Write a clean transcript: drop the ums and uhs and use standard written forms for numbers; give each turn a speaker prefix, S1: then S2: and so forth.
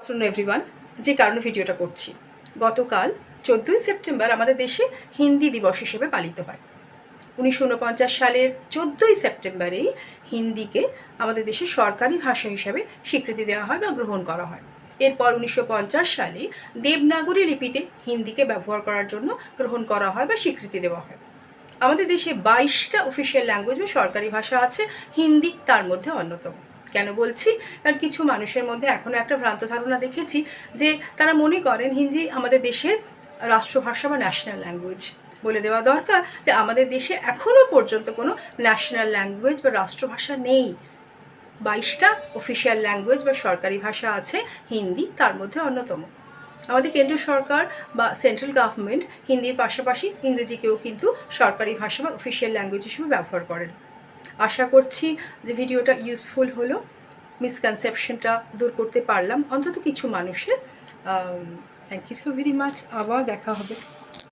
S1: Afternoon everyone, যে কারণে ভিডিওটা করছি, গতকাল 14ই সেপ্টেম্বর আমাদের দেশে হিন্দি দিবস হিসেবে পালিত হয়। 1949 সালের 14ই সেপ্টেম্বরেই হিন্দিকে আমাদের দেশে সরকারি ভাষা হিসেবে স্বীকৃতি দেওয়া হয় বা গ্রহণ করা হয়। এরপর 1950 সালে দেবনাগরী লিপিতে হিন্দিকে ব্যবহার করার জন্য গ্রহণ করা হয় বা স্বীকৃতি দেওয়া হয়। আমাদের দেশে 22টা অফিসিয়াল ল্যাঙ্গুয়েজ বা সরকারি ভাষা আছে, হিন্দি তার মধ্যে অন্যতম। কেন বলছি? কারণ কিছু মানুষের মধ্যে এখনও একটা ভ্রান্ত ধারণা দেখেছি যে তারা মনে করেন হিন্দি আমাদের দেশের রাষ্ট্রভাষা বা ন্যাশনাল ল্যাঙ্গুয়েজ। বলে দেওয়া দরকার যে আমাদের দেশে এখনও পর্যন্ত কোনো ন্যাশনাল ল্যাঙ্গুয়েজ বা রাষ্ট্রভাষা নেই। 22টা অফিসিয়াল ল্যাঙ্গুয়েজ বা সরকারি ভাষা আছে, হিন্দি তার মধ্যে অন্যতম। আমাদের কেন্দ্রীয় সরকার বা সেন্ট্রাল গভর্নমেন্ট হিন্দির পাশাপাশি ইংরেজিকেও কিন্তু সরকারি ভাষা বা অফিসিয়াল ল্যাঙ্গুয়েজ হিসেবে ব্যবহার করেন। আশা করছি যে ভিডিওটা ইউজফুল হলো, মিসকনসেপশনটা দূর করতে পারলাম অন্তত কিছু মানুষের। Thank you so very much. আবার দেখা হবে।